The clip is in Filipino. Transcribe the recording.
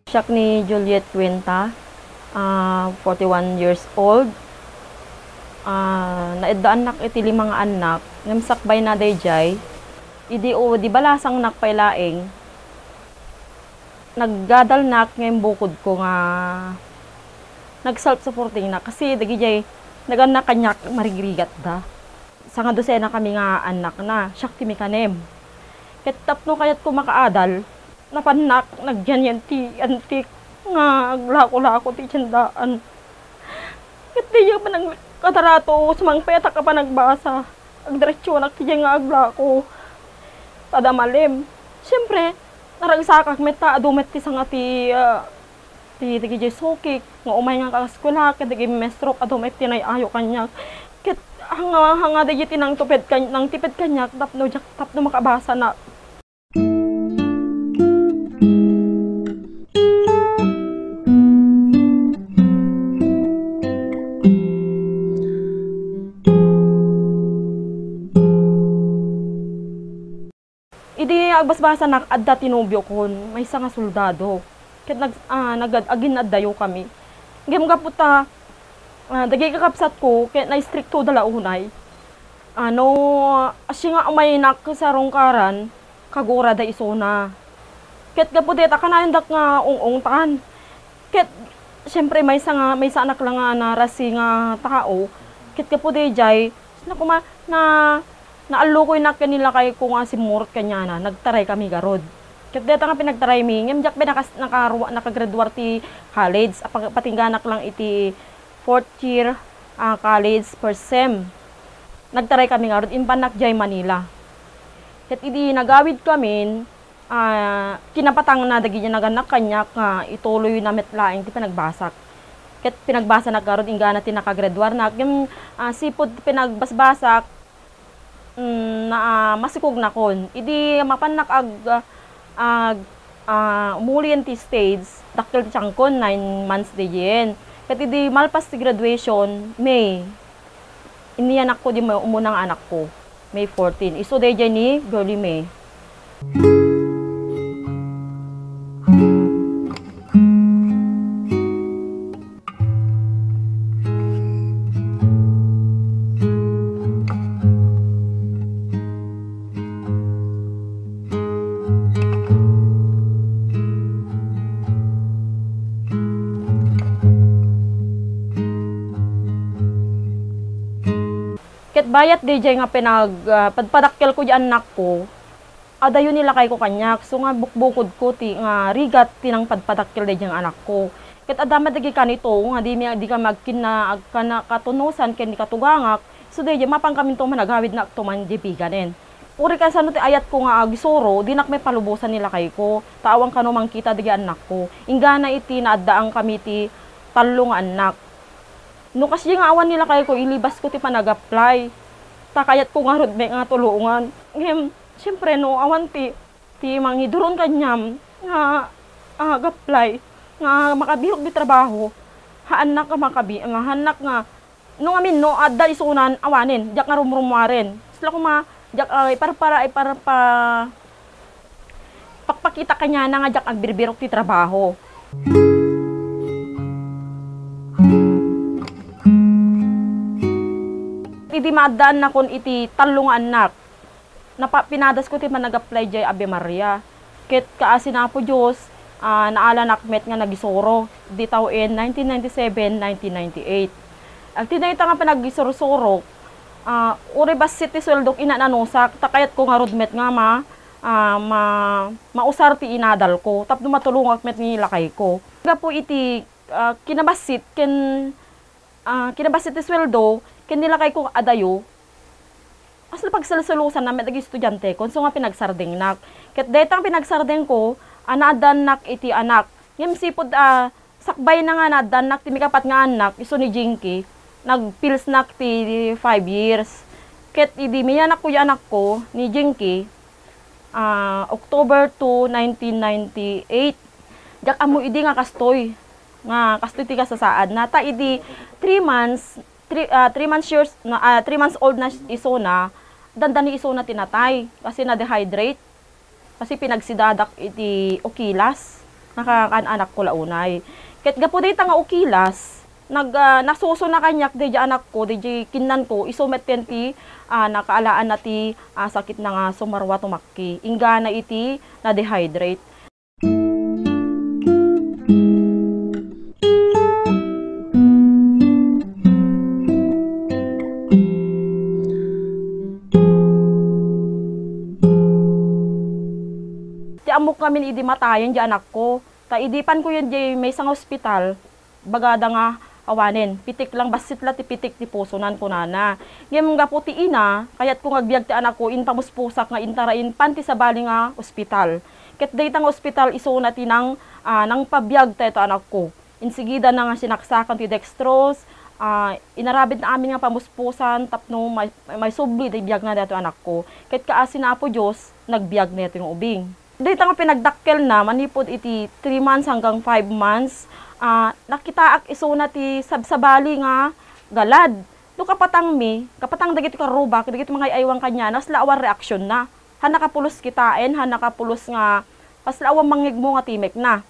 Siya ni Juliet Quinta, 41 years old. Naedda anak iti 5 anak, namsakbay na dayjay. Idi o di balasang nakpailaing. Naggadal nak ngayon bukod ko nga nag-self-supporting na kasi dagijay naganak kanyak marigrigat da. Sa nga dosena kami nga anak na, siyak ti mikanem. Ket tapno kayat ko makaadal, napanak nagyan yan ti antik nga aglako-lako ti tiyandaan. Ket di pa nang katarato sumang peta ka pa nagbasa. Agdiretsyon ak ti nga aglako. Tada malim. Siyempre, naragsakak meta adumet ti sanga ti dagijay sokik nga umay nga kaskula ket dagijay mestrok adumet ti ayo kanyak. Ket hanga dagiti nang tuped kan nang tiped kanyak tapno makabasa na. Idi agbasbasa nak adda tinubyo kon may nga soldado. Ket agin addayo kami. Ngem gaputa dagay kakapsat ko ket na stricto dala unay. Asya nga umay nak sa rongkaran kagura da isona. Ket gapudeta kanayon dak nga ungungtan. Ket syempre may sa anak lang nga narasi nga tao. Ket gapudejay naalukoy na kanila kay kung nga si Mort kanya na, nagtaray kami garod. Ket deta nga pinagtaray mi, ngem jak nakagraduar ti college, patingganak lang iti 4th year college per sem. Nagtaray kami garod in Panakjay, Manila. Ket idi nagawid kami, kinapatang na dagi naganak kanyak nga ituloy na metlaing ti pinagbasak. Ket pinagbasa na garod ingana ti nakagraduar na, ngem sipod pinagbasbasak na masikog na kon. Idi mapanak umulian ti stage, dakkel ti tiyangkon 9 months di yen. Ket idi malpas ti graduation, May. Inianak ko di umunang anak ko, May 14. Iso di yen ni girly May. Ket bayat DJ nga padpadakkel ko di anak ko, adayon nila kay ko kanyak. So nga bukbukod ko ti nga rigat tinang padpadakkel DJ ang anak ko. Ket adama dagi kanito nga di ka magkina katunusan ken di katugangak. So DJ mapang kami to managawid na tuman di biganen. Uri ka sa ti ayat ko nga agisoro, di nak may palubusan nila kay ko. Taawang kano mangkita dagi anak ko. Ingana iti naaddaang kami ti 3 anak. No kasi nga awan nila kay ko ilibas ko ti panag-apply. Takayat ko nga rod may nga tulungan. Ngem syempre no awan ti manghiduron kanyam nga apply nga makabihog di trabaho. Haanak ka hanak nga no amin no adda isunan awanin jak nga rumrumwaren. Sila ko jak para pakpakita kanya na nga jak agbirbirok ti trabaho. Idi maadaan na kon iti 3 anak. Pinadas ko ti man nag-apply jay Ave Maria. Ket kaasi na po Diyos, naala nakmet nga nagisoro. Di tawen 1997-1998. Ang tinayta nga panagisoro-soro, uri bas city sweldok inananusak, takayat ko nga rodmet nga mausar ti inadal ko. Tapno matulungak met ni lakay ko. Nga po iti kinabasit ti sweldo, ken nilakay ko adayo, asla pagsalsalusan namin dagi estudyante kon so nga pinagsardeng nak. Ket detang pinagsardeng ko, anaadan nak iti anak. Ngem sipod sakbay na nga naadan nak ti mikapat nga anak, iso ni Jinky, nagpils nak ti 5 years. Ket idi miyanak ko yung anak ko ni Jinky, October 2, 1998. Jak amo idi nga kastoy ti kasasaad nata idi 3 months old na iso na, dandani iso na tinatay kasi na dehydrate kasi pinagsidadak iti okilas nakakaanak ko launay. Ket gapo dita nga ukilas, nasuso na kanyak di anak ko, di kinan ko, isumet ti nakaalaan na ti sakit na nga sumarwa tumakki. Ingga na iti na dehydrate. Ti amok kami idi matayan di anak ko. Ta idipan ko yun di may sang ospital, bagada nga awanin, pitik lang basit la ti pitik ti pusonan ko nana. Ngem nga po ti ina, kayat ko ngagbiag ti anak ko, in pamuspusak nga intarain panti sa bali nga ospital. Ket dayta nga ospital iso na ti nang pabiyag ta ito anak ko. Insigida na nga sinaksakan ti dextrose, inarabid na amin nga pamuspusan, tapno may subli ti biyag na dito anak ko. Ket kaasin na po Diyos, nagbiag na ito yung ubing. Dito nga pinagdakkel na, manipod iti 3 months hanggang 5 months, nakita ak iso na ti sabsabali nga galad. Do kapatang dagiti karubak, dagiti mga aywang kanya, naslaawan reaksyon na. Han nakapulos kitain, han nakapulos nga, paslaawan mangig mo nga timek na.